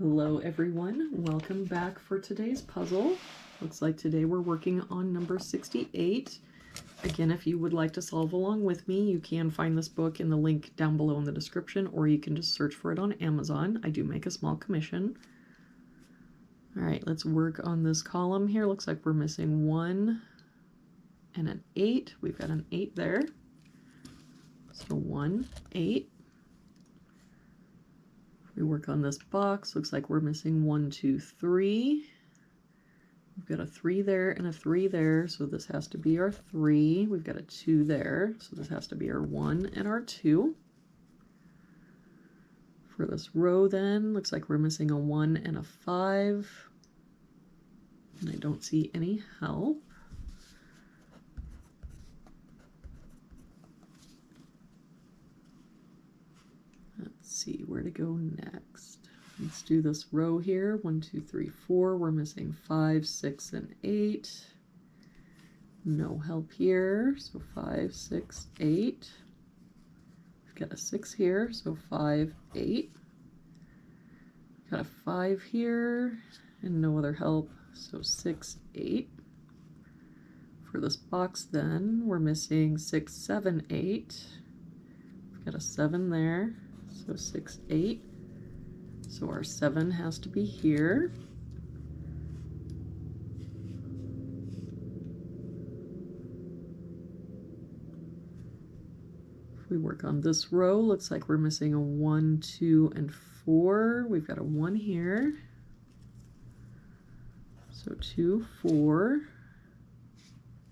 Hello everyone, welcome back for today's puzzle. Looks like today we're working on number 68. Again, if you would like to solve along with me, you can find this book in the link down below in the description, or you can just search for it on Amazon. I do make a small commission. All right, let's work on this column here. Looks like we're missing 1 and an 8. We've got an 8 there. So 1, 8. We work on this box. Looks like we're missing 1, 2, 3. We've got a 3 there and a 3 there, so this has to be our 3. We've got a 2 there, so this has to be our 1 and our 2. For this row then, looks like we're missing a 1 and a 5. And I don't see any help. Let's see where to go next. Let's do this row here. 1, 2, 3, 4. We're missing 5, 6, and 8. No help here. So 5, 6, 8. We've got a 6 here. So 5, 8. Got a 5 here and no other help. So 6, 8. For this box then, we're missing 6, 7, 8. We've got a 7 there. So 6, 8. So our 7 has to be here. If we work on this row, looks like we're missing a 1, 2, and 4. We've got a 1 here. So 2, 4.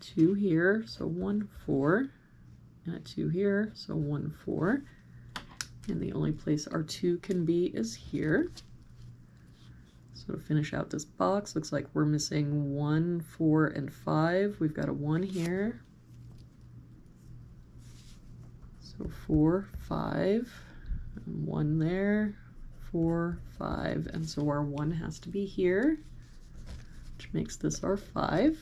2 here, so 1, 4. And a 2 here, so 1, 4. And the only place our 2 can be is here. So to finish out this box, looks like we're missing 1, 4, and 5. We've got a 1 here. So 4, 5, and 1 there, 4, 5. And so our 1 has to be here, which makes this our 5.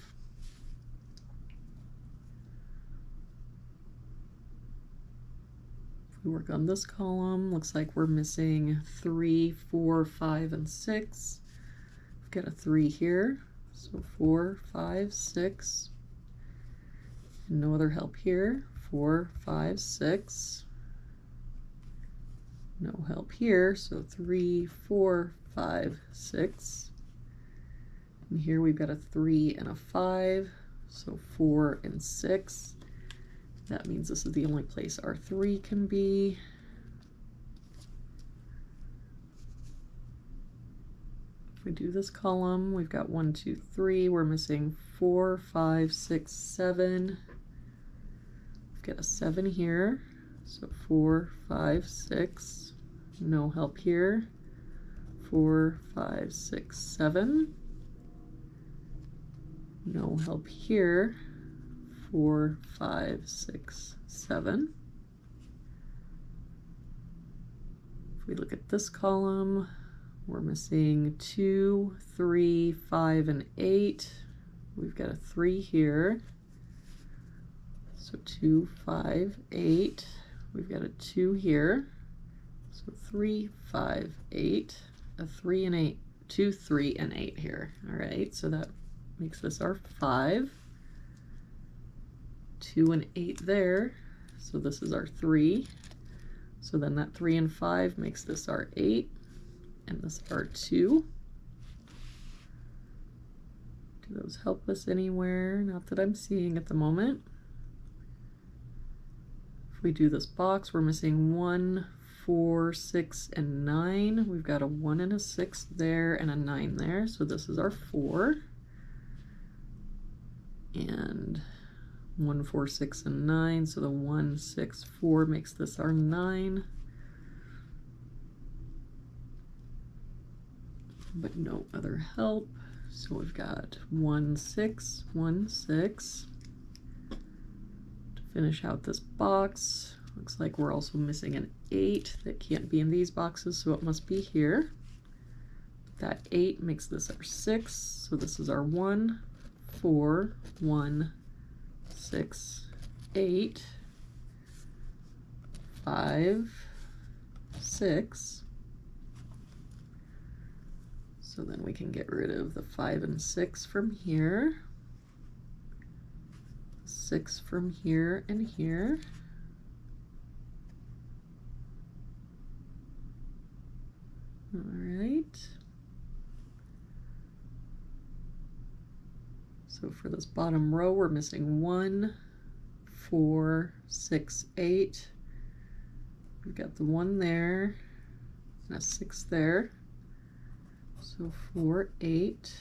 We work on this column, looks like we're missing 3, 4, 5, and 6. We've got a 3 here, so 4, 5, 6. And no other help here. 4, 5, 6. No help here, so 3, 4, 5, 6. And here we've got a 3 and a 5, so 4 and 6. That means this is the only place our 3 can be. If we do this column, we've got 1, 2, 3. We're missing 4, 5, 6, 7. We've got a 7 here. So 4, 5, 6. No help here. 4, 5, 6, 7. No help here. 4, 5, 6, 7. If we look at this column, we're missing 2, 3, 5, and 8. We've got a 3 here. So 2, 5, 8. We've got a 2 here. So 3, 5, 8. A 3 and 8. 2, 3, and 8 here. All right, so that makes this our 5. 2 and 8 there, so this is our 3. So then that 3 and 5 makes this our 8, and this our 2. Do those help us anywhere? Not that I'm seeing at the moment. If we do this box, we're missing 1, 4, 6, and 9. We've got a 1 and a 6 there, and a 9 there, so this is our 4. And 1, 4, 6, and 9, so the 1, 6, 4 makes this our 9. But no other help, so we've got 1, 6, 1, 6. To finish out this box, looks like we're also missing an 8 that can't be in these boxes, so it must be here. That 8 makes this our 6, so this is our 1, 4, 1, 6, 8, 5, 6, So then we can get rid of the 5 and 6 from here, 6 from here and here. All right. So for this bottom row, we're missing 1, 4, 6, 8. We've got the 1 there and a 6 there. So 4, 8.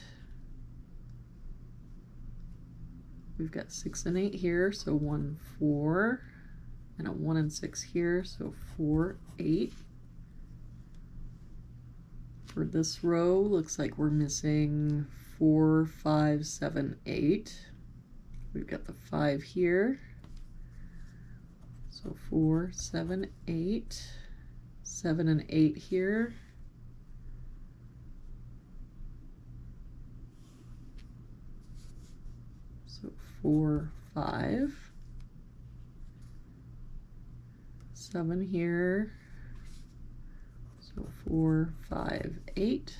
We've got 6 and 8 here, so 1, 4, and a 1 and 6 here, so 4, 8. For this row, looks like we're missing 4, 5, 7, 8. We've got the 5 here, so 4, 7, 8, 7 and 8 here. So 4, 5, 7 here, so 4, 5, 8.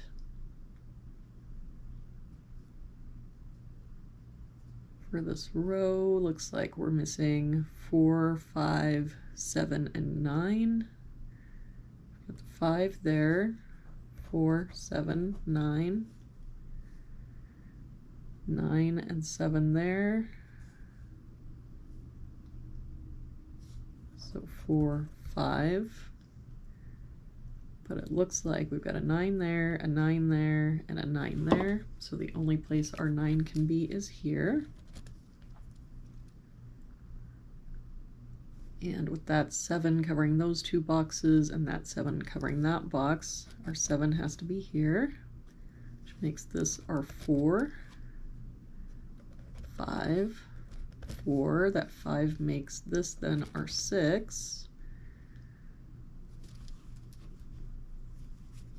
For this row, looks like we're missing 4, 5, 7, and 9. Got the 5 there, 4, 7, 9. 9 and 7 there. So 4, 5. But it looks like we've got a 9 there, a 9 there, and a 9 there. So the only place our 9 can be is here. And with that 7 covering those two boxes and that 7 covering that box, our 7 has to be here, which makes this our 4. 5, 4, that 5 makes this then our 6.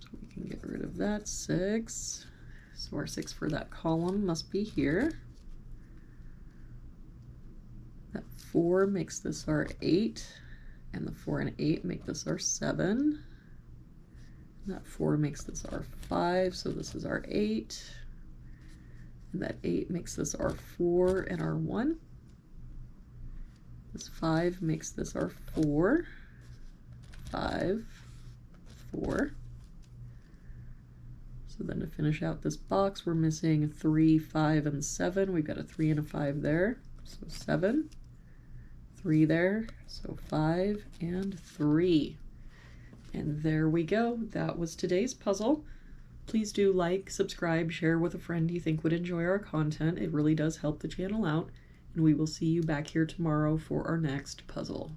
So we can get rid of that 6. So our 6 for that column must be here. That 4 makes this our 8, and the 4 and 8 make this our 7. And that 4 makes this our 5, so this is our 8. And that 8 makes this our 4 and our 1. This 5 makes this our 4. 5, 4. So then to finish out this box, we're missing 3, 5, and 7. We've got a 3 and a 5 there, so 7. 3 there, so 5 and 3. And there we go. That was today's puzzle. Please do like, subscribe, share with a friend you think would enjoy our content. It really does help the channel out. And we will see you back here tomorrow for our next puzzle.